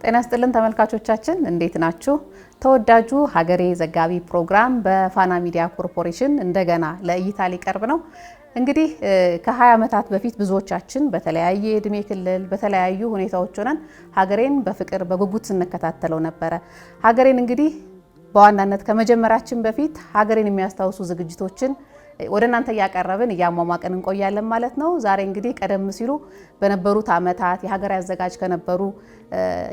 ጤና ይስጥልን ተመልካቾቻችን እንዴት ናችሁ? ተወዳጁ ሀገሬ ዘጋቢ ፕሮግራም በፋና ሚዲያ ኮርፖሬሽን እንደገና ለእይታ ሊቀርብ ነው። እንግዲህ ከ20 ዓመታት በፊት ብዙዎቻችን በተለያየ እድሜ ክልል በተለያዩ ሁኔታዎች ሆነን ሀገሬን በፍቅር በጉጉት ስንከታተለው ነበረ። ሀገሬን እንግዲህ በዋናነት ከመጀመራችን በፊት ሀገሬን የሚያስታውሱ ዝግጅቶችን ወደ እናንተ ያቀርብን ያሟሟቀን እንቆያለን ማለት ነው። ዛሬ እንግዲህ ቀደም ሲሉ በነበሩት ዓመታት የሀገር ያዘጋጅ ከነበሩ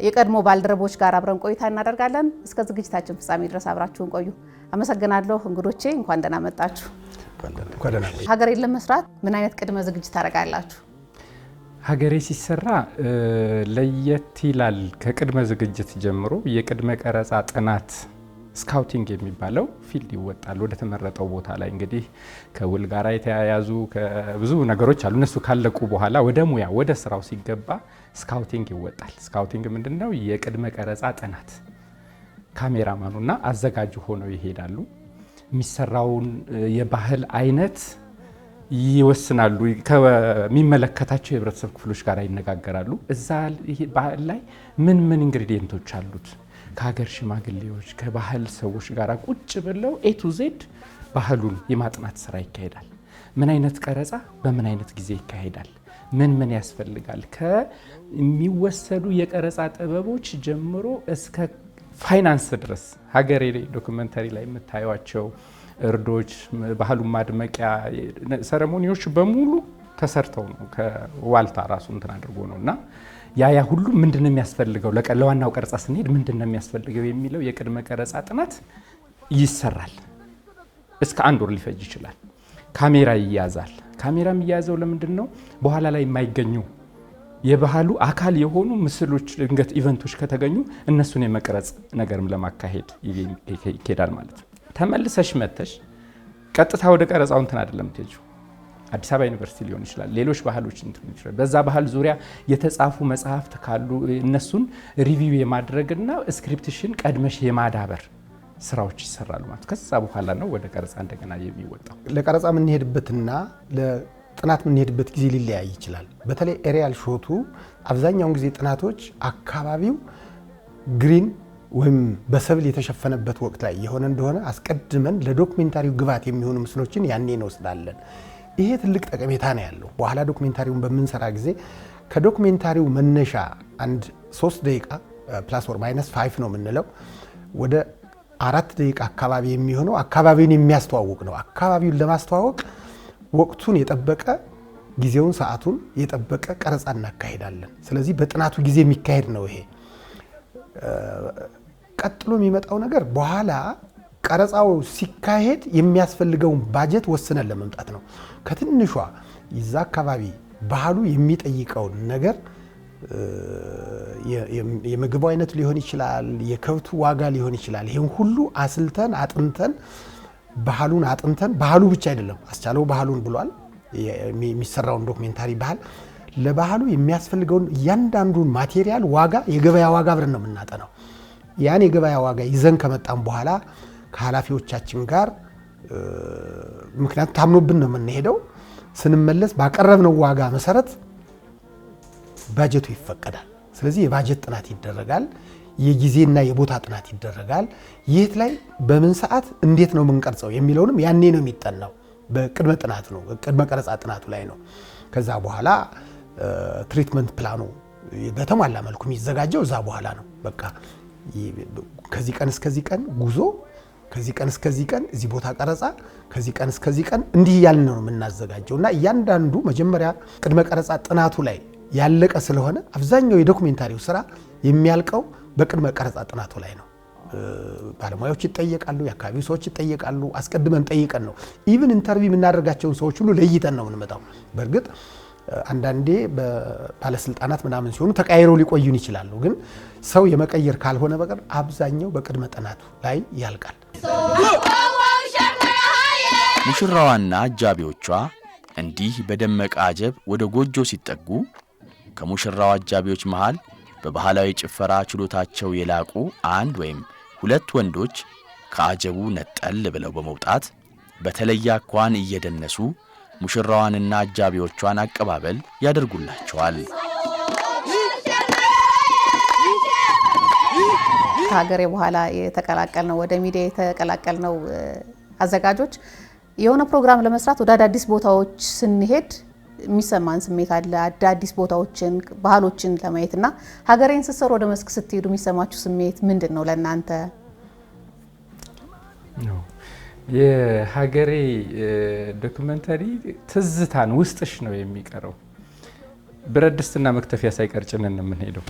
የቀድሞ ባልደረቦች ጋር አብረን ቆይታ እናደርጋለን። እስከ ዝግጅታችን ፍጻሜ ድረስ አብራችሁን ቆዩ። አመሰግናለሁ እንግዶቼ፣ እንኳን ደህና መጣችሁ። ሀገሬን ለመስራት ምን አይነት ቅድመ ዝግጅት ታደርጋላችሁ? ሀገሬ ሲሰራ ለየት ይላል። ከቅድመ ዝግጅት ጀምሮ የቅድመ ቀረጻ ጥናት ስካውቲንግ የሚባለው ፊልድ ይወጣል ወደ ተመረጠው ቦታ ላይ። እንግዲህ ከውል ጋር የተያያዙ ከብዙ ነገሮች አሉ። እነሱ ካለቁ በኋላ ወደ ሙያ ወደ ስራው ሲገባ ስካውቲንግ ይወጣል። ስካውቲንግ ምንድነው? የቅድመ ቀረጻ ጥናት። ካሜራማኑና አዘጋጁ ሆነው ይሄዳሉ። የሚሰራውን የባህል አይነት ይወስናሉ። ከሚመለከታቸው የህብረተሰብ ክፍሎች ጋር ይነጋገራሉ። እዛ ባህል ላይ ምን ኢንግሪዲየንቶች አሉት? ከሀገር ሽማግሌዎች ከባህል ሰዎች ጋር ቁጭ ብለው ኤ ቱ ዜድ ባህሉን የማጥናት ስራ ይካሄዳል። ምን አይነት ቀረጻ በምን አይነት ጊዜ ይካሄዳል? ምን ያስፈልጋል? ከሚወሰዱ የቀረጻ ጥበቦች ጀምሮ እስከ ፋይናንስ ድረስ ሀገሬ ዶክመንተሪ ላይ የምታዩቸው እርዶች፣ ባህሉን ማድመቂያ ሰረሞኒዎች በሙሉ ተሰርተው ነው ከዋልታ ራሱ እንትን አድርጎ ነውና ያ ሁሉ ምንድነው የሚያስፈልገው? ለዋናው ቀረጻ ስንሄድ ምንድነው የሚያስፈልገው የሚለው የቅድመ ቀረጻ ጥናት ይሰራል። እስከ 1 ወር ሊፈጅ ይችላል። ካሜራ ይያዛል። ካሜራ የሚያዘው ለምንድነው? በኋላ ላይ የማይገኙ የባህሉ አካል የሆኑ ምስሎች ድንገት ኢቨንቶች ከተገኙ እነሱን የመቅረጽ ነገርም ለማካሄድ ይኬዳል ማለት ነው። ተመልሰሽ መተሽ ቀጥታ ወደ ቀረጻው እንትን አይደለም ትሄጂው። አዲስ አበባ ዩኒቨርሲቲ ሊሆን ይችላል፣ ሌሎች ባህሎች እንትን ይችላል። በዛ ባህል ዙሪያ የተጻፉ መጽሐፍት ካሉ እነሱን ሪቪው የማድረግና ስክሪፕትሽን ቀድመሽ የማዳበር ስራዎች ይሰራሉ ማለት። ከዛ በኋላ ነው ወደ ቀረጻ እንደገና የሚወጣው። ለቀረጻ የምንሄድበትና ለጥናት የምንሄድበት ጊዜ ሊለያይ ይችላል። በተለይ ኤሪያል ሾቱ አብዛኛውን ጊዜ ጥናቶች አካባቢው ግሪን ወይም በሰብል የተሸፈነበት ወቅት ላይ የሆነ እንደሆነ አስቀድመን ለዶክሜንታሪው ግብዓት የሚሆኑ ምስሎችን ያኔ እንወስዳለን። ይሄ ትልቅ ጠቀሜታ ነው ያለው። በኋላ ዶክሜንታሪውን በምንሰራ ጊዜ ከዶክሜንታሪው መነሻ 3 ደቂቃ ፕላስ ኦር ማይነስ 5 ነው የምንለው ወደ 4 ደቂቃ አካባቢ የሚሆነው አካባቢውን የሚያስተዋውቅ ነው። አካባቢውን ለማስተዋወቅ ወቅቱን የጠበቀ ጊዜውን ሰዓቱን የጠበቀ ቀረጻ እናካሄዳለን። ስለዚህ በጥናቱ ጊዜ የሚካሄድ ነው ይሄ። ቀጥሎ የሚመጣው ነገር በኋላ ቀረጻው ሲካሄድ የሚያስፈልገውን ባጀት ወስነን ለመምጣት ነው። ከትንሿ ይዛ አካባቢ ባህሉ የሚጠይቀውን ነገር የምግቡ አይነት ሊሆን ይችላል፣ የከብቱ ዋጋ ሊሆን ይችላል። ይሄን ሁሉ አስልተን አጥንተን ባህሉን አጥንተን ባህሉ ብቻ አይደለም አስቻለው ባህሉን ብሏል የሚሰራውን ዶክሜንታሪ ባህል ለባህሉ የሚያስፈልገውን እያንዳንዱን ማቴሪያል ዋጋ የገበያ ዋጋ አብረን ነው የምናጠናው። ያን የገበያ ዋጋ ይዘን ከመጣን በኋላ ከኃላፊዎቻችን ጋር ምክንያቱም ታምኖብን ነው የምንሄደው። ስንመለስ ባቀረብነው ዋጋ መሰረት ባጀቱ ይፈቀዳል። ስለዚህ የባጀት ጥናት ይደረጋል። የጊዜና የቦታ ጥናት ይደረጋል። የት ላይ በምን ሰዓት እንዴት ነው የምንቀርጸው የሚለውንም ያኔ ነው የሚጠናው። በቅድመ ጥናት ነው፣ ቅድመ ቀረጻ ጥናቱ ላይ ነው። ከዛ በኋላ ትሪትመንት ፕላኑ በተሟላ መልኩ የሚዘጋጀው እዛ በኋላ ነው። በቃ ከዚህ ቀን እስከዚህ ቀን ጉዞ፣ ከዚህ ቀን እስከዚህ ቀን እዚህ ቦታ ቀረጻ፣ ከዚህ ቀን እስከዚህ ቀን እንዲህ ያልን ነው የምናዘጋጀው እና እያንዳንዱ መጀመሪያ ቅድመ ቀረጻ ጥናቱ ላይ ያለቀ ስለሆነ አብዛኛው የዶክሜንታሪው ስራ የሚያልቀው በቅድመ ቀረጻ ጥናቱ ላይ ነው። ባለሙያዎች ይጠየቃሉ፣ የአካባቢው ሰዎች ይጠየቃሉ። አስቀድመን ጠይቀን ነው ኢቭን ኢንተርቪው የምናደርጋቸውን ሰዎች ሁሉ ለይተን ነው የምንመጣው። በእርግጥ አንዳንዴ በባለስልጣናት ምናምን ሲሆኑ ተቀያይረው ሊቆዩን ይችላሉ። ግን ሰው የመቀየር ካልሆነ በቀር አብዛኛው በቅድመ ጥናቱ ላይ ያልቃል። ሙሽራዋና አጃቢዎቿ እንዲህ በደመቀ አጀብ ወደ ጎጆ ሲጠጉ ከሙሽራው አጃቢዎች መሃል በባህላዊ ጭፈራ ችሎታቸው የላቁ አንድ ወይም ሁለት ወንዶች ከአጀቡ ነጠል ብለው በመውጣት በተለየ አኳኋን እየደነሱ ሙሽራዋንና አጃቢዎቿን አቀባበል ያደርጉላቸዋል። ከሀገሬ በኋላ የተቀላቀልነው ወደ ሚዲያ የተቀላቀልነው አዘጋጆች የሆነ ፕሮግራም ለመስራት ወደ አዳዲስ ቦታዎች ስንሄድ የሚሰማን ስሜት አለ። አዳዲስ ቦታዎችን፣ ባህሎችን ለማየትና ሀገሬን ስትሰሩ ወደ መስክ ስትሄዱ የሚሰማችሁ ስሜት ምንድን ነው ለእናንተ? የሀገሬ ዶክመንተሪ ትዝታን ውስጥሽ ነው የሚቀረው። ብረት ድስትና መክተፊያ ሳይቀር ጭነን ነው የምንሄደው።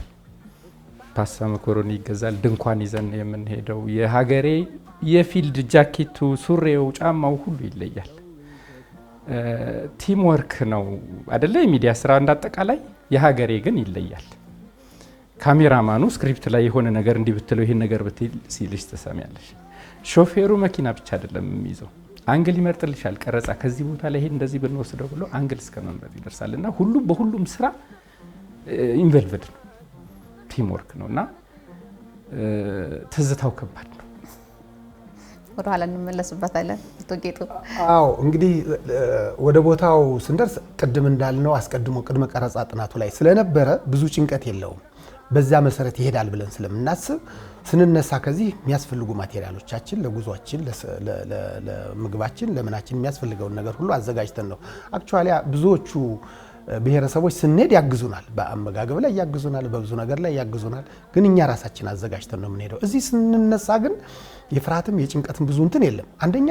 ፓስታ መኮሮኒ ይገዛል፣ ድንኳን ይዘን የምንሄደው። የሀገሬ የፊልድ ጃኬቱ፣ ሱሬው፣ ጫማው ሁሉ ይለያል። ቲም ወርክ ነው አይደለ? የሚዲያ ስራ እንዳጠቃላይ የሀገሬ ግን ይለያል። ካሜራማኑ ስክሪፕት ላይ የሆነ ነገር እንዲህ ብትለው ይሄን ነገር ብትል ሲልሽ ትሰሚያለሽ። ሾፌሩ መኪና ብቻ አይደለም የሚይዘው፣ አንግል ይመርጥልሻል። ቀረጻ ከዚህ ቦታ ላይ ይሄን እንደዚህ ብንወስደው ብሎ አንግል እስከ መምረጥ ይደርሳል። እና ሁሉም በሁሉም ስራ ኢንቮልቭድ ነው፣ ቲም ወርክ ነው እና ትዝታው ከባድ ነው። ወደ ኋላ እንመለስበታለን። ጌጡ አዎ እንግዲህ ወደ ቦታው ስንደርስ ቅድም እንዳልነው አስቀድሞ ቅድመ ቀረጻ ጥናቱ ላይ ስለነበረ ብዙ ጭንቀት የለውም። በዛ መሰረት ይሄዳል ብለን ስለምናስብ ስንነሳ ከዚህ የሚያስፈልጉ ማቴሪያሎቻችን ለጉዟችን፣ ለምግባችን፣ ለምናችን የሚያስፈልገውን ነገር ሁሉ አዘጋጅተን ነው። አክቹአሊ ብዙዎቹ ብሔረሰቦች ስንሄድ ያግዙናል፣ በአመጋገብ ላይ ያግዙናል፣ በብዙ ነገር ላይ ያግዙናል። ግን እኛ ራሳችን አዘጋጅተን ነው የምንሄደው። እዚህ ስንነሳ ግን የፍርሃትም የጭንቀትም ብዙ እንትን የለም። አንደኛ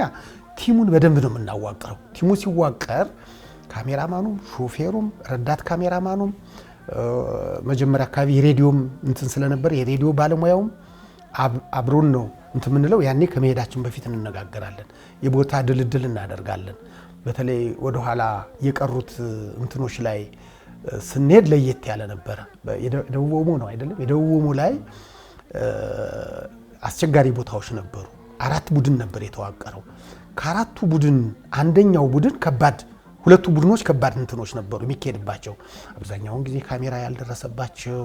ቲሙን በደንብ ነው የምናዋቅረው። ቲሙ ሲዋቀር ካሜራማኑም፣ ሾፌሩም፣ ረዳት ካሜራማኑም መጀመሪያ አካባቢ የሬዲዮም እንትን ስለነበር የሬዲዮ ባለሙያውም አብሮን ነው እንትን የምንለው። ያኔ ከመሄዳችን በፊት እንነጋገራለን፣ የቦታ ድልድል እናደርጋለን። በተለይ ወደ ኋላ የቀሩት እንትኖች ላይ ስንሄድ ለየት ያለ ነበረ። የደቡብ ኦሞ ነው አይደለም? የደቡብ ኦሞ ላይ አስቸጋሪ ቦታዎች ነበሩ። 4 ቡድን ነበር የተዋቀረው። ከአራቱ ቡድን አንደኛው ቡድን ከባድ፣ ሁለቱ ቡድኖች ከባድ እንትኖች ነበሩ የሚካሄድባቸው። አብዛኛውን ጊዜ ካሜራ ያልደረሰባቸው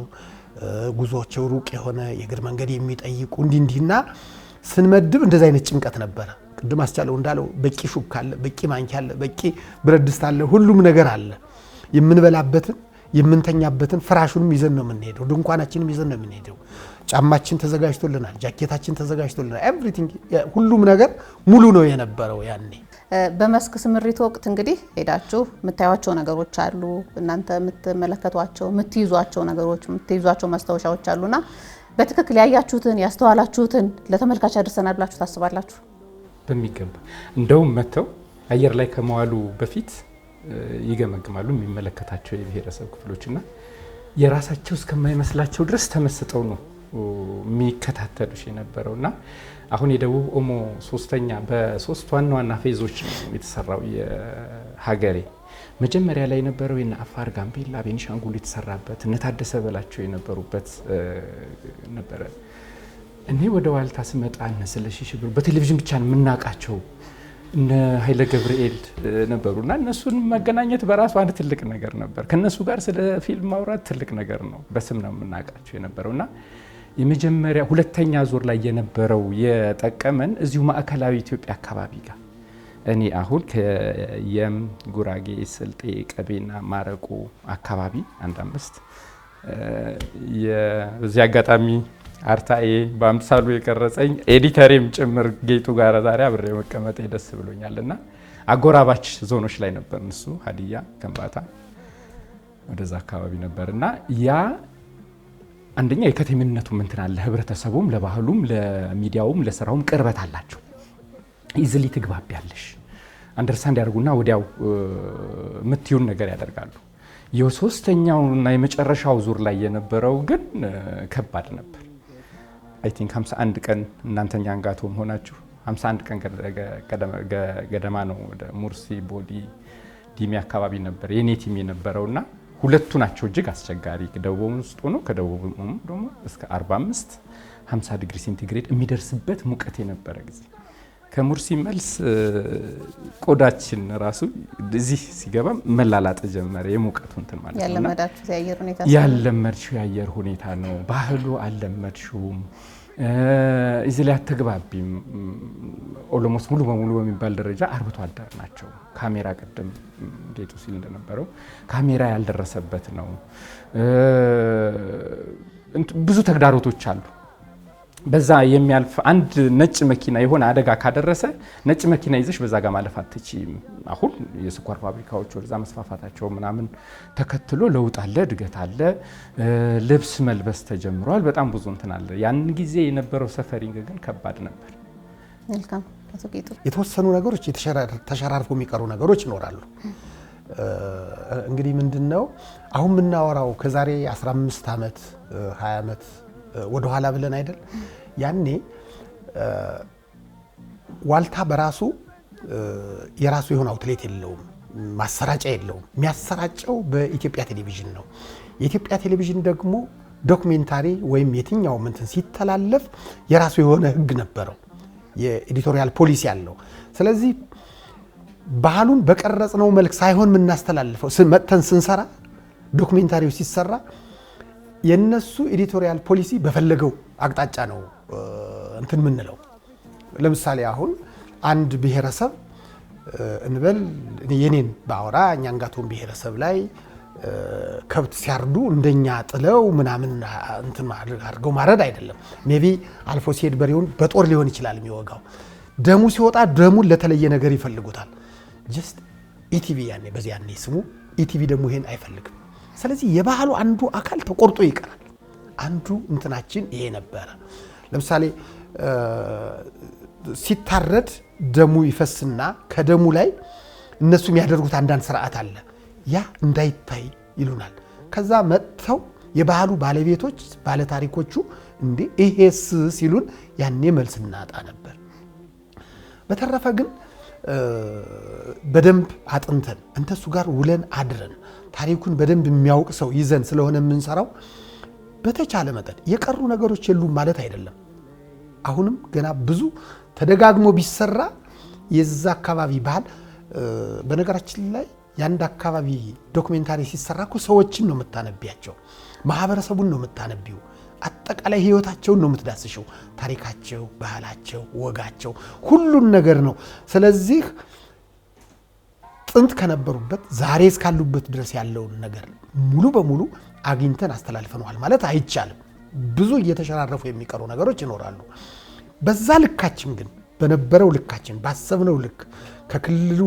ጉዞቸው ሩቅ የሆነ የእግር መንገድ የሚጠይቁ እንዲና ስንመድብ እንደዚህ አይነት ጭንቀት ነበረ። ቅድም አስቻለው እንዳለው በቂ ሹካ አለ፣ በቂ ማንኪያ አለ፣ በቂ ብረት ድስት አለ፣ ሁሉም ነገር አለ። የምንበላበትን የምንተኛበትን ፍራሹንም ይዘን ነው የምንሄደው፣ ድንኳናችንም ይዘን ነው የምንሄደው። ጫማችን ተዘጋጅቶልናል፣ ጃኬታችን ተዘጋጅቶልናል። ኤቭሪቲንግ ሁሉም ነገር ሙሉ ነው የነበረው ያኔ። በመስክ ስምሪት ወቅት እንግዲህ ሄዳችሁ የምታዩቸው ነገሮች አሉ፣ እናንተ የምትመለከቷቸው የምትይዟቸው ነገሮች የምትይዟቸው ማስታወሻዎች አሉና በትክክል ያያችሁትን ያስተዋላችሁትን ለተመልካች አድርሰናል ብላችሁ ታስባላችሁ? በሚገባ እንደውም መተው አየር ላይ ከመዋሉ በፊት ይገመግማሉ የሚመለከታቸው የብሔረሰብ ክፍሎችና የራሳቸው እስከማይመስላቸው ድረስ ተመስጠው ነው የሚከታተሉሽ የነበረውና አሁን የደቡብ ኦሞ ሶስተኛ በሶስት ዋና ዋና ፌዞች ነው የተሰራው። የሀገሬ መጀመሪያ ላይ የነበረው የነ አፋር፣ ጋምቤላ፣ ቤኒሻንጉል የተሰራበት እነ ታደሰ በላቸው የነበሩበት ነበረ። እኔ ወደ ዋልታ ስመጣ እነ ስለሺ ሽብሩ በቴሌቪዥን ብቻ ነው የምናውቃቸው እነ ኃይለ ገብርኤል ነበሩና እነሱን መገናኘት በራሱ አንድ ትልቅ ነገር ነበር። ከነሱ ጋር ስለ ፊልም ማውራት ትልቅ ነገር ነው። በስም ነው የምናውቃቸው የነበረውና የመጀመሪያ ሁለተኛ ዙር ላይ የነበረው የጠቀመን እዚሁ ማዕከላዊ ኢትዮጵያ አካባቢ ጋር እኔ አሁን ከየም፣ ጉራጌ፣ ስልጤ፣ ቀቤና ማረቆ አካባቢ 1-5 የዚህ አጋጣሚ አርታኤ በአምሳሉ የቀረጸኝ ኤዲተሬም ጭምር ጌጡ ጋር ዛሬ አብሬ መቀመጤ ደስ ብሎኛልና አጎራባች ዞኖች ላይ ነበር እሱ ሀዲያ፣ ከምባታ ወደዛ አካባቢ ነበርና ያ አንደኛ የከተሜነቱ እንትን አለ። ህብረተሰቡም ለባህሉም ለሚዲያውም ለስራውም ቅርበት አላቸው። ኢዝሊ ትግባቢያለሽ፣ አንደርስታንድ ያደርጉና ወዲያው ምትዩን ነገር ያደርጋሉ። የሶስተኛውና የመጨረሻው ዙር ላይ የነበረው ግን ከባድ ነበር። አይ ቲንክ 51 ቀን እናንተኛ አንጋቶም ሆናችሁ 51 ቀን ገደማ ነው ወደ ሙርሲ፣ ቦዲ፣ ዲሚ አካባቢ ነበር የኔ ቲም የነበረውና ሁለቱ ናቸው እጅግ አስቸጋሪ። ደቡብ ውስጥ ሆኖ ከደቡብ ደግሞ እስከ 45-50 ዲግሪ ሴንቲግሬድ የሚደርስበት ሙቀት የነበረ ጊዜ ከሙርሲ መልስ ቆዳችን ራሱ እዚህ ሲገባ መላላጥ ጀመረ። የሙቀቱ እንትን ማለት ነው። ያለመዳችሁ የአየር ሁኔታ ያለመድሽው የአየር ሁኔታ ነው። ባህሉ አልለመድሽውም። እዚህ ላይ አትግባቢም። ኦሎሞስ ሙሉ በሙሉ በሚባል ደረጃ አርብቶ አደር ናቸው። ካሜራ ቀደም ጌጡ ሲል እንደነበረው ካሜራ ያልደረሰበት ነው። ብዙ ተግዳሮቶች አሉ። በዛ የሚያልፍ አንድ ነጭ መኪና የሆነ አደጋ ካደረሰ ነጭ መኪና ይዘሽ በዛ ጋር ማለፍ አትችይም። አሁን የስኳር ፋብሪካዎች ወደዛ መስፋፋታቸው ምናምን ተከትሎ ለውጥ አለ፣ እድገት አለ፣ ልብስ መልበስ ተጀምሯል። በጣም ብዙ እንትን አለ። ያን ጊዜ የነበረው ሰፈሪንግ ግን ከባድ ነበር። መልካም አቶ ጌጡ፣ የተወሰኑ ነገሮች ተሸራርፎ የሚቀሩ ነገሮች ይኖራሉ። እንግዲህ ምንድነው አሁን የምናወራው ከዛሬ 15 ዓመት 20 ዓመት ወደ ኋላ ብለን አይደል? ያኔ ዋልታ በራሱ የራሱ የሆነ አውትሌት የለውም፣ ማሰራጫ የለውም። የሚያሰራጨው በኢትዮጵያ ቴሌቪዥን ነው። የኢትዮጵያ ቴሌቪዥን ደግሞ ዶክሜንታሪ ወይም የትኛው እንትን ሲተላለፍ የራሱ የሆነ ሕግ ነበረው፣ የኤዲቶሪያል ፖሊሲ ያለው። ስለዚህ ባህሉን በቀረጽነው መልክ ሳይሆን የምናስተላልፈው መጥተን ስንሰራ ዶክሜንታሪው ሲሰራ የነሱ ኤዲቶሪያል ፖሊሲ በፈለገው አቅጣጫ ነው እንትን ምንለው። ለምሳሌ አሁን አንድ ብሔረሰብ እንበል የኔን ባወራ እኛንጋቶን ብሔረሰብ ላይ ከብት ሲያርዱ እንደኛ ጥለው ምናምን እንትን አድርገው ማረድ አይደለም። ሜቢ አልፎ ሲሄድ በሬውን በጦር ሊሆን ይችላል የሚወጋው። ደሙ ሲወጣ ደሙን ለተለየ ነገር ይፈልጉታል። ጀስት ኢቲቪ ያኔ በዚህ ያኔ ስሙ ኢቲቪ ደግሞ ይሄን አይፈልግም። ስለዚህ የባህሉ አንዱ አካል ተቆርጦ ይቀራል። አንዱ እንትናችን ይሄ ነበረ። ለምሳሌ ሲታረድ ደሙ ይፈስና ከደሙ ላይ እነሱ የሚያደርጉት አንዳንድ ስርዓት አለ። ያ እንዳይታይ ይሉናል። ከዛ መጥተው የባህሉ ባለቤቶች ባለታሪኮቹ እንዴ ይሄስ ሲሉን ያኔ መልስ እናጣ ነበር። በተረፈ ግን በደንብ አጥንተን እንተሱ ጋር ውለን አድረን ታሪኩን በደንብ የሚያውቅ ሰው ይዘን ስለሆነ የምንሰራው በተቻለ መጠን የቀሩ ነገሮች የሉም ማለት አይደለም። አሁንም ገና ብዙ ተደጋግሞ ቢሰራ የዛ አካባቢ ባህል በነገራችን ላይ ያንድ አካባቢ ዶክሜንታሪ ሲሰራ እኮ ሰዎችን ነው የምታነቢያቸው፣ ማህበረሰቡን ነው የምታነቢው፣ አጠቃላይ ህይወታቸውን ነው የምትዳስሽው። ታሪካቸው፣ ባህላቸው፣ ወጋቸው ሁሉን ነገር ነው። ስለዚህ ጥንት ከነበሩበት ዛሬ እስካሉበት ድረስ ያለውን ነገር ሙሉ በሙሉ አግኝተን አስተላልፈናል ማለት አይቻልም። ብዙ እየተሸራረፉ የሚቀሩ ነገሮች ይኖራሉ። በዛ ልካችን ግን በነበረው ልካችን ባሰብነው ልክ ከክልሉ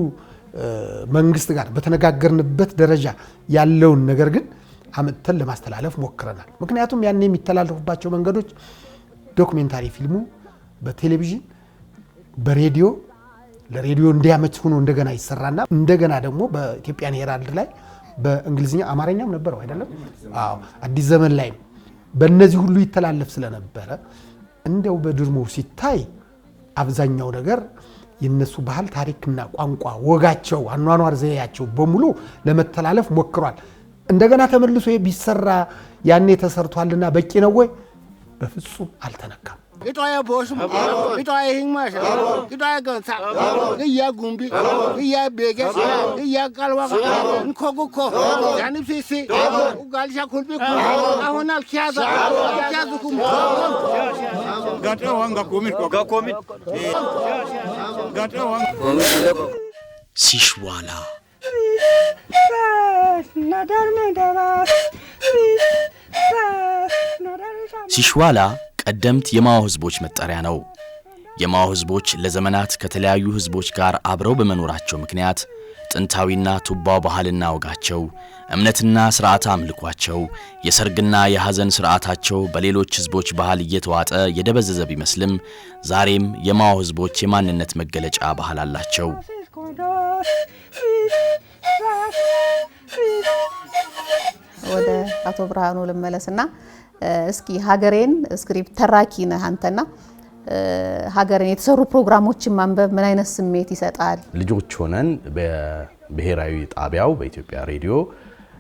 መንግስት ጋር በተነጋገርንበት ደረጃ ያለውን ነገር ግን አመተን ለማስተላለፍ ሞክረናል። ምክንያቱም ያን የሚተላለፉባቸው መንገዶች ዶክሜንታሪ ፊልሙ በቴሌቪዥን በሬዲዮ ለሬዲዮ እንዲያመች ሆኖ እንደገና ይሰራና እንደገና ደግሞ በኢትዮጵያን ሄራልድ ላይ በእንግሊዝኛ አማርኛም ነበረው አይደለም? አዎ አዲስ ዘመን ላይ በእነዚህ ሁሉ ይተላለፍ ስለነበረ እንደው በድርሞ ሲታይ አብዛኛው ነገር የነሱ ባህል ታሪክና ቋንቋ ወጋቸው አኗኗር ዘያቸው በሙሉ ለመተላለፍ ሞክሯል። እንደገና ተመልሶ ቢሰራ ያኔ ተሰርቷልና በቂ ነው ወይ? በፍጹም አልተነካም። ኢጣያ ቦሽ ኢጣያ ሂንማሽ ኢጣያ ገንሳ ይያ ጉምቢ ይያ ቤገ ይያ ቃልዋ እንኮጉኮ ያኒ ፊሲ ጋልሻ ኩልቢ አሁን አልኪያዛ ያዙኩም ጋጤ ዋንጋ ኮሚት ኮሚት ጋጤ ዋንጋ ሲሽዋላ ሲሽዋላ ቀደምት የማኦ ህዝቦች መጠሪያ ነው። የማኦ ህዝቦች ለዘመናት ከተለያዩ ህዝቦች ጋር አብረው በመኖራቸው ምክንያት ጥንታዊና ቱባው ባህልና ወጋቸው፣ እምነትና ስርዓተ አምልኳቸው፣ የሰርግና የሐዘን ስርዓታቸው በሌሎች ህዝቦች ባህል እየተዋጠ የደበዘዘ ቢመስልም ዛሬም የማኦ ህዝቦች የማንነት መገለጫ ባህል አላቸው። ወደ አቶ ብርሃኑ ልመለስና እስኪ ሀገሬን ስክሪፕት ተራኪ ነህ አንተና ሀገሬን የተሰሩ ፕሮግራሞችን ማንበብ ምን አይነት ስሜት ይሰጣል? ልጆች ሆነን በብሔራዊ ጣቢያው በኢትዮጵያ ሬዲዮ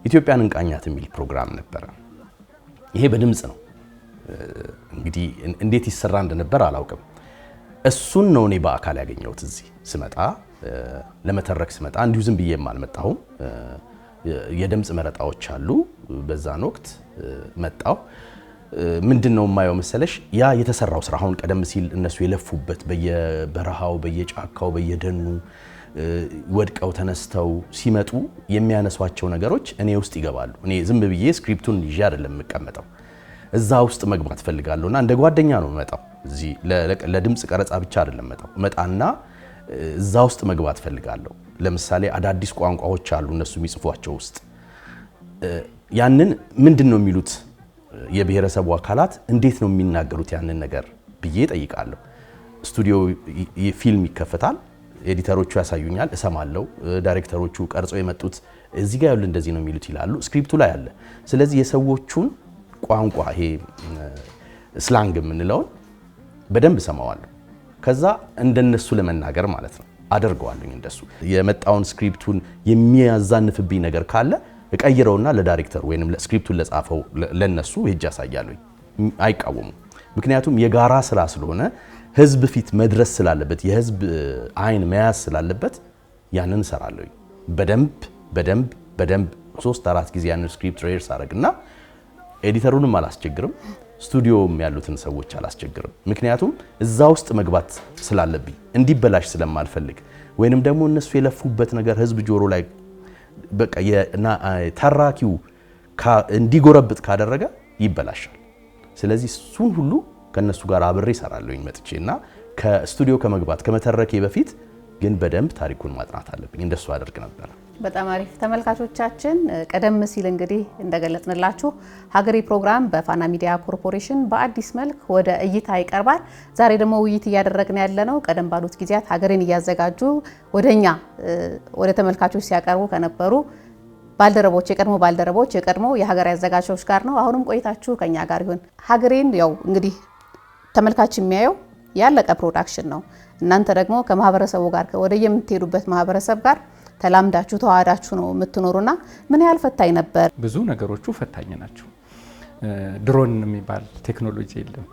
ኢትዮጵያን እንቃኛት የሚል ፕሮግራም ነበረ። ይሄ በድምጽ ነው። እንግዲህ እንዴት ይሰራ እንደነበር አላውቅም። እሱን ነው እኔ በአካል ያገኘሁት። እዚህ ስመጣ ለመተረክ ስመጣ እንዲሁ ዝም ብዬ አልመጣሁም። የድምጽ መረጣዎች አሉ። በዛን ወቅት መጣሁ። ምንድነው የማየው መሰለሽ ያ የተሰራው ስራ አሁን ቀደም ሲል እነሱ የለፉበት በየበረሃው በየጫካው በየደኑ ወድቀው ተነስተው ሲመጡ የሚያነሷቸው ነገሮች እኔ ውስጥ ይገባሉ። እኔ ዝም ብዬ ስክሪፕቱን ይዤ አይደለም የምቀመጠው፣ እዛ ውስጥ መግባት ፈልጋለሁና እንደ ጓደኛ ነው መጣው። እዚህ ለድምጽ ቀረጻ ብቻ አይደለም መጣና እዛ ውስጥ መግባት ፈልጋለሁ። ለምሳሌ አዳዲስ ቋንቋዎች አሉ እነሱ የሚጽፏቸው ውስጥ ያንን ምንድነው የሚሉት የብሔረሰቡ አካላት እንዴት ነው የሚናገሩት ያንን ነገር ብዬ ጠይቃለሁ። ስቱዲዮ ፊልም ይከፈታል፣ ኤዲተሮቹ ያሳዩኛል፣ እሰማለሁ። ዳይሬክተሮቹ ቀርጸው የመጡት እዚህ ጋር ያሉ እንደዚህ ነው የሚሉት ይላሉ፣ ስክሪፕቱ ላይ አለ። ስለዚህ የሰዎቹን ቋንቋ ይሄ ስላንግ የምንለውን በደንብ እሰማዋለሁ። ከዛ እንደነሱ ለመናገር ማለት ነው አደርገዋለሁ። እንደሱ የመጣውን ስክሪፕቱን የሚያዛንፍብኝ ነገር ካለ እቀይረውና ለዳይሬክተር ወይንም ለስክሪፕቱን ለጻፈው ለነሱ ሄጄ አሳያለሁ። አይቃወሙም። ምክንያቱም የጋራ ስራ ስለሆነ ህዝብ ፊት መድረስ ስላለበት የህዝብ አይን መያዝ ስላለበት ያንን እሰራለሁ። በደንብ 3-4 ጊዜ ያንን ስክሪፕት ሬርስ አደረግና ኤዲተሩንም አላስቸግርም፣ ስቱዲዮም ያሉትን ሰዎች አላስቸግርም። ምክንያቱም እዛ ውስጥ መግባት ስላለብኝ እንዲበላሽ ስለማልፈልግ ወይንም ደግሞ እነሱ የለፉበት ነገር ህዝብ ጆሮ ላይ በቃ ተራኪው እንዲጎረብጥ ካደረገ ይበላሻል። ስለዚህ እሱን ሁሉ ከነሱ ጋር አብሬ እሰራለሁኝ መጥቼና ከስቱዲዮ ከመግባት ከመተረኬ በፊት ግን በደንብ ታሪኩን ማጥናት አለብኝ። እንደሱ አደርግ ነበር። በጣም አሪፍ ተመልካቾቻችን፣ ቀደም ሲል እንግዲህ እንደገለጽንላችሁ ሀገሬ ፕሮግራም በፋና ሚዲያ ኮርፖሬሽን በአዲስ መልክ ወደ እይታ ይቀርባል። ዛሬ ደግሞ ውይይት እያደረግን ያለነው ቀደም ባሉት ጊዜያት ሀገሬን እያዘጋጁ ወደኛ ወደ ተመልካቾች ሲያቀርቡ ከነበሩ ባልደረቦች የቀድሞ የሀገሬ አዘጋጆች ጋር ነው። አሁንም ቆይታችሁ ከኛ ጋር ይሁን። ሀገሬን ያው እንግዲህ ተመልካች የሚያየው ያለቀ ፕሮዳክሽን ነው። እናንተ ደግሞ ከማህበረሰቡ ጋር ወደ የምትሄዱበት ማህበረሰብ ጋር ተላምዳችሁ ተዋዳችሁ ነው የምትኖሩና ምን ያህል ፈታኝ ነበር? ብዙ ነገሮቹ ፈታኝ ናቸው። ድሮን የሚባል ቴክኖሎጂ የለም።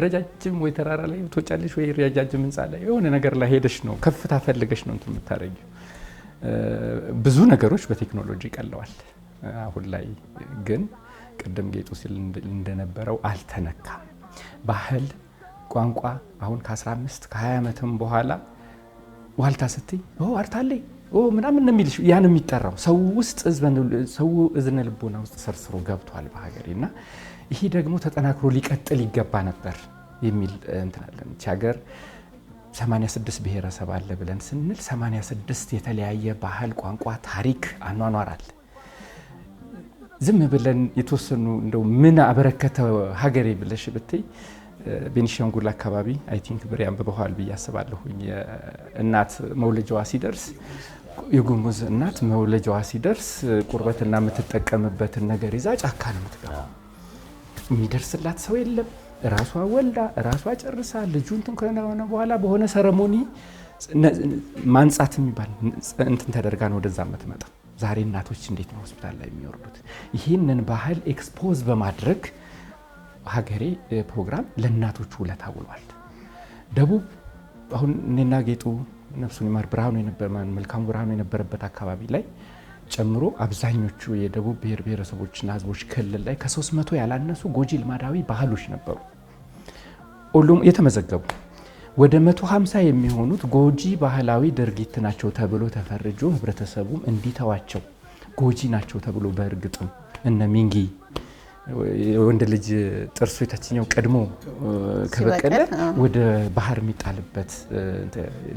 ረጃጅም ወይ ተራራ ላይ ትወጫለሽ ወይ ረጃጅም ህንፃ ላይ የሆነ ነገር ላይ ሄደሽ ነው ከፍታ ፈልገሽ ነው እንትን የምታረጊው። ብዙ ነገሮች በቴክኖሎጂ ቀለዋል። አሁን ላይ ግን ቅድም ጌጡ ሲል እንደነበረው አልተነካም። ባህል፣ ቋንቋ አሁን ከ15 ከ20 ዓመትም በኋላ ዋልታ ስትይ አርታለይ ምናምን የሚልሽ ያን የሚጠራው ሰው ውስጥ ሰው እዝነ ልቦና ውስጥ ሰርስሮ ገብቷል በሀገሬና ይሄ ደግሞ ተጠናክሮ ሊቀጥል ይገባ ነበር የሚል እንትናለን። እቺ ሀገር 86 ብሔረሰብ አለ ብለን ስንል 86 የተለያየ ባህል፣ ቋንቋ፣ ታሪክ፣ አኗኗር አለ። ዝም ብለን የተወሰኑ እንደው ምን አበረከተ ሀገሬ ብለሽ ብትይ ቤኒሻንጉል አካባቢ አይ ቲንክ ብሬ አንብበዋል ብዬ አስባለሁኝ። እናት መውለጃዋ ሲደርስ የጉሙዝ እናት መውለጃዋ ሲደርስ ቁርበትና የምትጠቀምበትን ነገር ይዛ ጫካ ነው የምትገባው። የሚደርስላት ሰው የለም። ራሷ ወልዳ ራሷ ጨርሳ ልጁ እንትን ከሆነ በኋላ በሆነ ሰረሞኒ ማንጻት የሚባል እንትን ተደርጋ ነው ወደዛ የምትመጣው። ዛሬ እናቶች እንዴት ነው ሆስፒታል ላይ የሚወርዱት? ይህንን ባህል ኤክስፖዝ በማድረግ ሀገሬ ፕሮግራም ለእናቶቹ ውለታ ውሏል። ደቡብ አሁን እኔና ጌጡ ነፍሱን ይማር መልካሙ ብርሃኑ የነበረበት አካባቢ ላይ ጨምሮ አብዛኞቹ የደቡብ ብሔር ብሔረሰቦችና ህዝቦች ክልል ላይ ከ300 ያላነሱ ጎጂ ልማዳዊ ባህሎች ነበሩ ሁሉም የተመዘገቡ። ወደ 150 የሚሆኑት ጎጂ ባህላዊ ድርጊት ናቸው ተብሎ ተፈርጆ ህብረተሰቡም እንዲተዋቸው ጎጂ ናቸው ተብሎ በእርግጥም እነ ሚንጊ ወንድ ልጅ ጥርሱ የታችኛው ቀድሞ ከበቀለ ወደ ባህር የሚጣልበት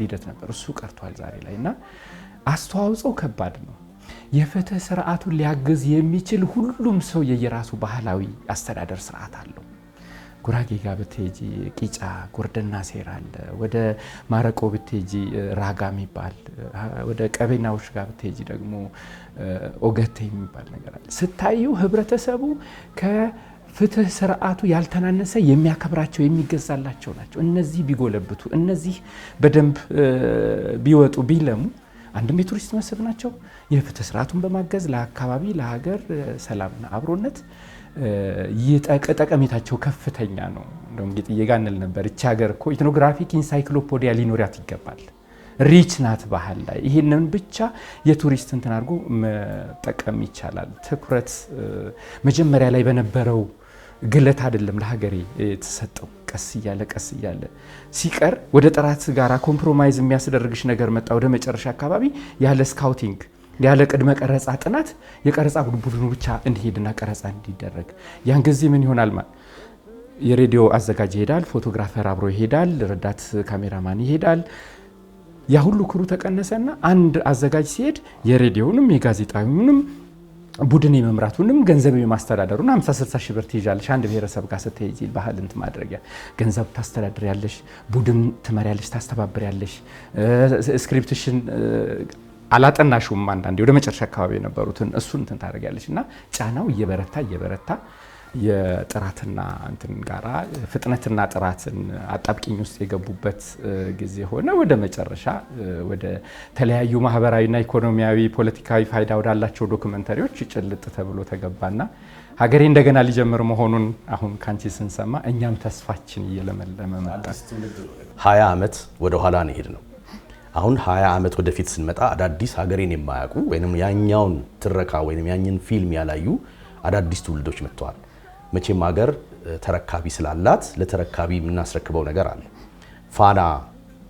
ሂደት ነበር። እሱ ቀርቷል ዛሬ ላይ እና አስተዋጽኦ ከባድ ነው። የፍትህ ስርዓቱን ሊያግዝ የሚችል ሁሉም ሰው የየራሱ ባህላዊ አስተዳደር ስርዓት አለው። ጉራጌ ጋር ብትሄጂ ቂጫ ጎርደና ሴራ አለ። ወደ ማረቆ ብትሄጂ ራጋ የሚባል፣ ወደ ቀቤናዎች ጋር ብትሄጂ ደግሞ ኦገቴ የሚባል ነገር አለ። ስታዩ ህብረተሰቡ ከፍትህ ስርዓቱ ያልተናነሰ የሚያከብራቸው የሚገዛላቸው ናቸው። እነዚህ ቢጎለብቱ፣ እነዚህ በደንብ ቢወጡ ቢለሙ አንድም የቱሪስት መስህብ ናቸው። የፍትህ ስርዓቱን በማገዝ ለአካባቢ ለሀገር ሰላምና አብሮነት ጠቀሜታቸው ከፍተኛ ነው። እንደውም ጌጥዬ ጋር እንል ነበር እቺ ሀገር እኮ ኢትኖግራፊክ ኢንሳይክሎፒዲያ ሊኖሪያት ይገባል። ሪች ናት ባህል ላይ። ይሄንን ብቻ የቱሪስት እንትን አድርጎ መጠቀም ይቻላል። ትኩረት መጀመሪያ ላይ በነበረው ግለት አይደለም ለሀገሬ የተሰጠው። ቀስ እያለ ሲቀር ወደ ጥራት ጋራ ኮምፕሮማይዝ የሚያስደርግሽ ነገር መጣ። ወደ መጨረሻ አካባቢ ያለ ስካውቲንግ ያለ ቅድመ ቀረጻ ጥናት የቀረጻ ቡድኑ ብቻ እንዲሄድና ቀረጻ እንዲደረግ ያን ጊዜ ምን ይሆናል ማለት የሬዲዮ አዘጋጅ ይሄዳል፣ ፎቶግራፈር አብሮ ይሄዳል፣ ረዳት ካሜራማን ይሄዳል። ያ ሁሉ ክሩ ተቀነሰና አንድ አዘጋጅ ሲሄድ የሬዲዮንም የጋዜጣውንም ቡድን የመምራቱንም ገንዘብ የማስተዳደሩን 50-60 ሺህ ብር ትይዣለሽ። አንድ ብሔረሰብ ጋር ስትሄጂ ባህል እንትን ማድረጊያ ገንዘብ ታስተዳድሪያለሽ፣ ቡድን ትመሪያለሽ፣ ታስተባብሪያለሽ። ስክሪፕትሽን አላጠናሹም አንዳንዴ ወደ መጨረሻ አካባቢ የነበሩትን እሱን እንትን ታደርጊያለሽ እና ጫናው እየበረታ የጥራትና እንትን ጋራ ፍጥነትና ጥራትን አጣብቂኝ ውስጥ የገቡበት ጊዜ ሆነ። ወደ መጨረሻ ወደ ተለያዩ ማህበራዊና ኢኮኖሚያዊ ፖለቲካዊ ፋይዳ ወዳላቸው ዶክመንተሪዎች ጭልጥ ተብሎ ተገባና ሀገሬ እንደገና ሊጀምር መሆኑን አሁን ካንቺ ስንሰማ እኛም ተስፋችን እየለመለመ መጣ። 20 ዓመት ወደ ኋላ ነው ሄድነው። አሁን 20 ዓመት ወደፊት ስንመጣ አዳዲስ ሀገሬን የማያውቁ ወይንም ያኛውን ትረካ ወይንም ያኛን ፊልም ያላዩ አዳዲስ ትውልዶች መጥተዋል። መቼም ሀገር ተረካቢ ስላላት ለተረካቢ የምናስረክበው ነገር አለ። ፋና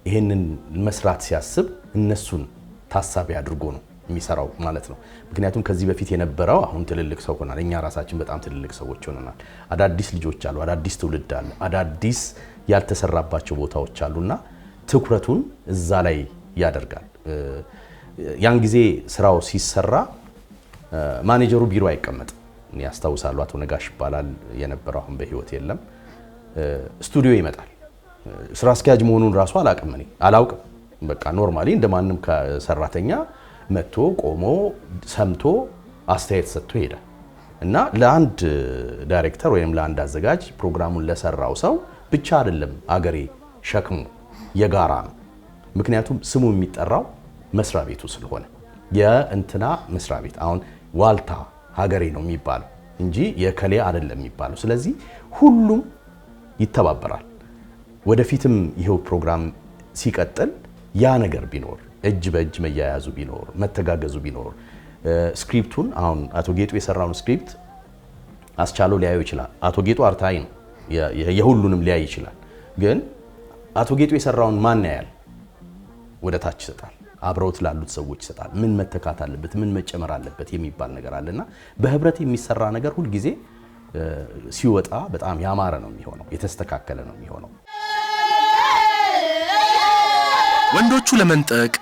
ይሄንን መስራት ሲያስብ እነሱን ታሳቢ አድርጎ ነው የሚሰራው ማለት ነው። ምክንያቱም ከዚህ በፊት የነበረው አሁን ትልልቅ ሰው ሆናል። እኛ ራሳችን በጣም ትልልቅ ሰዎች ሆነናል። አዳዲስ ልጆች አሉ፣ አዳዲስ ትውልድ አለ፣ አዳዲስ ያልተሰራባቸው ቦታዎች አሉና ትኩረቱን እዛ ላይ ያደርጋል። ያን ጊዜ ስራው ሲሰራ ማኔጀሩ ቢሮ አይቀመጥ ያስታውሳሉ። አቶ ነጋሽ ይባላል የነበረው፣ አሁን በህይወት የለም። ስቱዲዮ ይመጣል። ስራ አስኪያጅ መሆኑን ራሱ አላውቅም። በቃ ኖርማሊ እንደማንም ሰራተኛ መጥቶ ቆሞ ሰምቶ አስተያየት ሰጥቶ ይሄዳል እና ለአንድ ዳይሬክተር ወይም ለአንድ አዘጋጅ ፕሮግራሙን ለሰራው ሰው ብቻ አይደለም አገሬ ሸክሙ የጋራ ነው። ምክንያቱም ስሙ የሚጠራው መስሪያ ቤቱ ስለሆነ የእንትና መስሪያ ቤት አሁን ዋልታ ሀገሬ ነው የሚባለው እንጂ የከሌ አይደለም የሚባለው። ስለዚህ ሁሉም ይተባበራል። ወደፊትም ይሄው ፕሮግራም ሲቀጥል ያ ነገር ቢኖር እጅ በእጅ መያያዙ ቢኖር መተጋገዙ ቢኖር ስክሪፕቱን አሁን አቶ ጌጡ የሰራውን ስክሪፕት አስቻለው ሊያዩ ይችላል። አቶ ጌጡ አርታይ ነው የሁሉንም ሊያይ ይችላል። ግን አቶ ጌጡ የሰራውን ማን ያያል? ወደ ታች ይሰጣል። አብረውት ላሉት ሰዎች ይሰጣል። ምን መተካት አለበት፣ ምን መጨመር አለበት የሚባል ነገር አለና በህብረት የሚሰራ ነገር ሁሉ ጊዜ ሲወጣ በጣም ያማረ ነው የሚሆነው፣ የተስተካከለ ነው የሚሆነው። ወንዶቹ ለመንጠቅ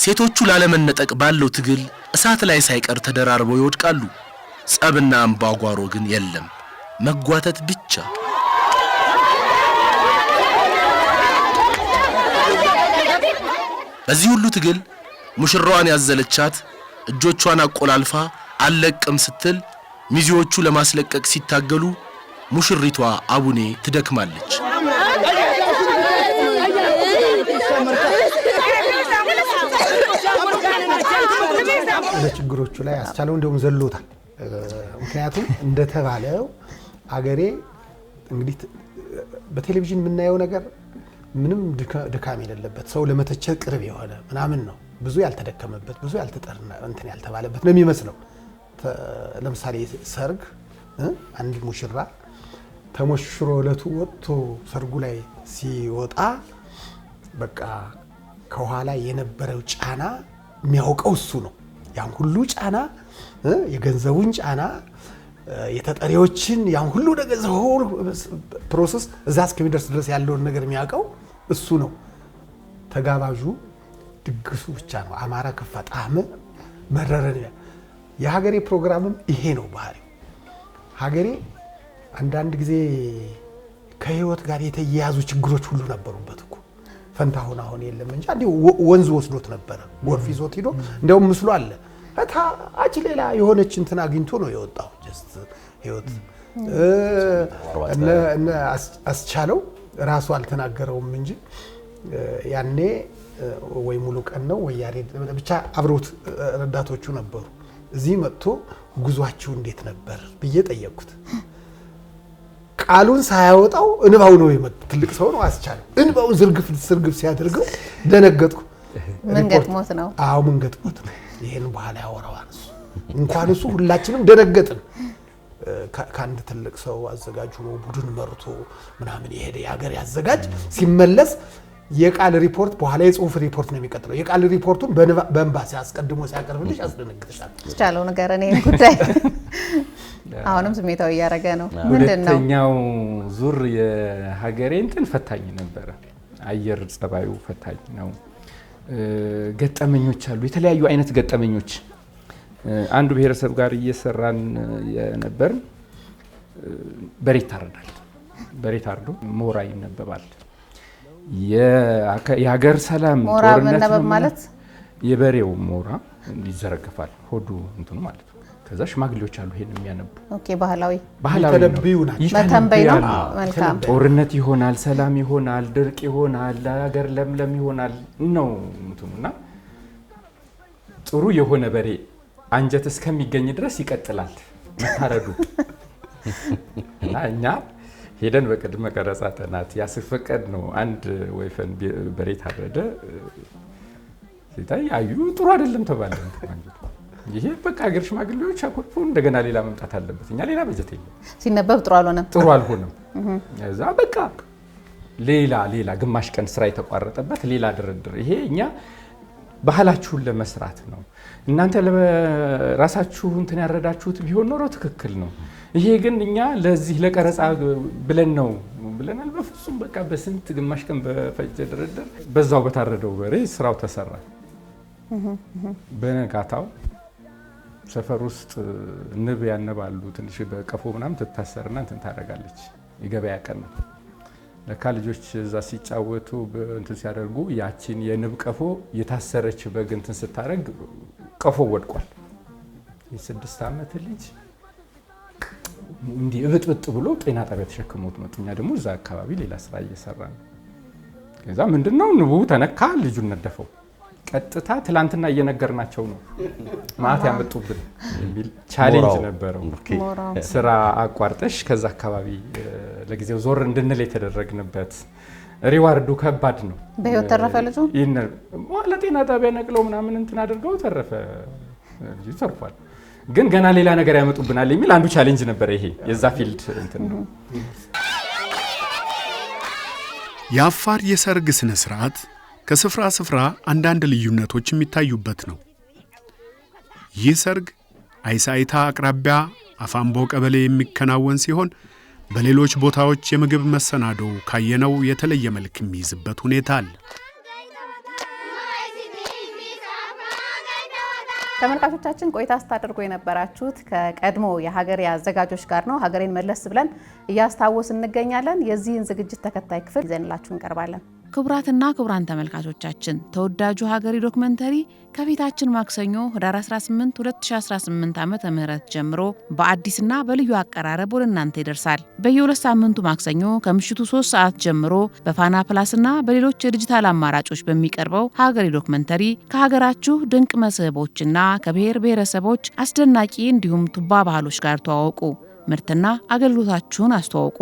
ሴቶቹ ላለመነጠቅ ባለው ትግል እሳት ላይ ሳይቀር ተደራርበው ይወድቃሉ። ጸብና አምባጓሮ ግን የለም፣ መጓተት ብቻ። በዚህ ሁሉ ትግል ሙሽራዋን ያዘለቻት እጆቿን አቆላልፋ አለቅም ስትል ሚዜዎቹ ለማስለቀቅ ሲታገሉ ሙሽሪቷ አቡኔ ትደክማለች። ለችግሮቹ ላይ አስቻለው እንደውም ዘሎታል። ምክንያቱም እንደተባለው አገሬ እንግዲህ በቴሌቪዥን የምናየው ነገር ምንም ድካም የሌለበት ሰው ለመተቸት ቅርብ የሆነ ምናምን ነው። ብዙ ያልተደከመበት ብዙ ያልተጠርና እንትን ያልተባለበት ነው የሚመስለው። ለምሳሌ ሰርግ አንድ ሙሽራ ተሞሽሮ እለቱ ወጥቶ ሰርጉ ላይ ሲወጣ በቃ ከኋላ የነበረው ጫና የሚያውቀው እሱ ነው። ያን ሁሉ ጫና የገንዘቡን ጫና የተጠሪዎችን ያን ሁሉ ነገር ዘሆል ፕሮሰስ እዛ እስከሚደርስ ድረስ ያለውን ነገር የሚያውቀው እሱ ነው። ተጋባዡ ድግሱ ብቻ ነው። አማራ ከፋ ጣዕመ መረረን። የሀገሬ ፕሮግራምም ይሄ ነው ባህሪው። ሀገሬ አንዳንድ ጊዜ ከህይወት ጋር የተያያዙ ችግሮች ሁሉ ነበሩበት እኮ። ፈንታሁን አሁን የለም እንጂ አንዴ ወንዝ ወስዶት ነበረ፣ ጎርፍ ይዞት ሄዶ እንደውም ምስሉ አለ። ታች ሌላ የሆነች እንትን አግኝቶ ነው የወጣው። ጀስት ህይወት አስቻለው ራሱ አልተናገረውም እንጂ ያኔ ወይ ሙሉ ቀን ነው ወይ ያሬድ ብቻ አብሮት ረዳቶቹ ነበሩ። እዚህ መጥቶ ጉዟችሁ እንዴት ነበር ብዬ ጠየቅኩት። ቃሉን ሳያወጣው እንባው ነው የመጣው። ትልቅ ሰው ነው አስቻለው። እንባውን ዝርግፍ ሲያደርገው ደነገጥኩ። ምን ገጥሞት ነው? አዎ ምን ገጥሞት ነው? ይሄን በኋላ ያወራዋል እሱ። እንኳን እሱ ሁላችንም ደነገጥን። ከአንድ ትልቅ ሰው አዘጋጁ ነው ቡድን መርቶ ምናምን የሄደ የሀገር ያዘጋጅ ሲመለስ የቃል ሪፖርት በኋላ የጽሁፍ ሪፖርት ነው የሚቀጥለው። የቃል ሪፖርቱን በእንባ ሲያስቀድሞ ሲያቀርብልሽ ያስደነግጥሻል። ስቻለው ነገር እኔ ጉዳይ አሁንም ስሜታዊ እያደረገ ነው። ምንድነው? ሁለተኛው ዙር የሀገሬ እንትን ፈታኝ ነበረ። አየር ጸባዩ ፈታኝ ነው። ገጠመኞች አሉ፣ የተለያዩ አይነት ገጠመኞች። አንዱ ብሔረሰብ ጋር እየሰራን የነበር በሬ ይታረዳል። በሬ ታርዶ ሞራ ይነበባል። የሀገር ሰላም ሞራ መነበብ ማለት የበሬው ሞራ ይዘረገፋል፣ ሆዱ እንትኑ ማለት ነው። ከዛ ሽማግሌዎች አሉ ይሄን የሚያነቡ። ኦኬ ባህላዊ ተነብዩ ናቸው። መተንበይ ነው። መልካም ጦርነት ይሆናል፣ ሰላም ይሆናል፣ ድርቅ ይሆናል፣ ሀገር ለምለም ይሆናል ነው እንትኑና ጥሩ የሆነ በሬ አንጀት እስከሚገኝ ድረስ ይቀጥላል መታረዱ። እና እኛ ሄደን በቅድመ ቀረጻ ጥናት ያስፈቀድ ነው አንድ ወይፈን በሬ ታረደ። ሲታይ አዩ ጥሩ አይደለም ተባለ። ይሄ በቃ ሀገር ሽማግሌዎች አኮርፎ እንደገና ሌላ መምጣት አለበት። እኛ ሌላ በጀት የለም። ሲነበብ ጥሩ አልሆነም። ጥሩ አልሆነም። እዛ በቃ ሌላ ግማሽ ቀን ስራ የተቋረጠበት ሌላ ድርድር። ይሄ እኛ ባህላችሁን ለመስራት ነው። እናንተ ለራሳችሁ እንትን ያረዳችሁት ቢሆን ኖሮ ትክክል ነው። ይሄ ግን እኛ ለዚህ ለቀረጻ ብለን ነው ብለናል። በፍጹም በቃ በስንት ግማሽ ቀን በፈጀ ድርድር በዛው በታረደው በሬ ስራው ተሰራ። በነጋታው ሰፈር ውስጥ ንብ ያነባሉ። ትንሽ በቀፎ ምናምን ትታሰርና እንትን ታደርጋለች። የገበያ ቀን ነው። ለካ ልጆች እዛ ሲጫወቱ እንትን ሲያደርጉ ያቺን የንብ ቀፎ የታሰረች በግ እንትን ስታደርግ ቀፎ ወድቋል። የ6 ዓመት ልጅ እንዲህ እብጥብጥ ብሎ ጤና ጣቢያ ተሸክሞት መጡ። እኛ ደግሞ እዛ አካባቢ ሌላ ስራ እየሰራ ነው። ከዛ ምንድነው ንቡ ተነካ፣ ልጁን ነደፈው። ቀጥታ ትላንትና እየነገርናቸው ነው ማት ያመጡብን የሚል ቻሌንጅ ነበረው። ስራ አቋርጠሽ ከዛ አካባቢ ለጊዜው ዞር እንድንል የተደረግንበት ሪዋርዱ ከባድ ነው። በህይወት ተረፈ ልጁ። ለጤና ጣቢያ ነቅለው ምናምን እንትን አድርገው ተረፈ። ልጁ ተርፏል። ግን ገና ሌላ ነገር ያመጡብናል የሚል አንዱ ቻሌንጅ ነበር። ይሄ የዛ ፊልድ እንትን ነው። የአፋር የሰርግ ስነ ስርዓት ከስፍራ ስፍራ አንዳንድ ልዩነቶች የሚታዩበት ነው። ይህ ሰርግ አይሳይታ አቅራቢያ አፋምቦ ቀበሌ የሚከናወን ሲሆን በሌሎች ቦታዎች የምግብ መሰናዶ ካየነው የተለየ መልክ የሚይዝበት ሁኔታ አለ። ተመልካቾቻችን ቆይታ ስታደርጉ የነበራችሁት ከቀድሞ የሀገሬ አዘጋጆች ጋር ነው። ሀገሬን መለስ ብለን እያስታወስን እንገኛለን። የዚህን ዝግጅት ተከታይ ክፍል ይዘንላችሁ እንቀርባለን። ክቡራትና ክቡራን ተመልካቾቻችን ተወዳጁ ሀገሬ ዶክመንተሪ ከፊታችን ማክሰኞ ህዳር 18 2018 ዓመተ ምህረት ጀምሮ በአዲስና በልዩ አቀራረብ ወደ እናንተ ይደርሳል። በየሁለት ሳምንቱ ማክሰኞ ከምሽቱ 3 ሰዓት ጀምሮ በፋና ፕላስና በሌሎች የዲጂታል አማራጮች በሚቀርበው ሀገሬ ዶክመንተሪ ከሀገራችሁ ድንቅ መስህቦችና ከብሔር ብሔረሰቦች አስደናቂ እንዲሁም ቱባ ባህሎች ጋር ተዋወቁ። ምርትና አገልግሎታችሁን አስተዋውቁ።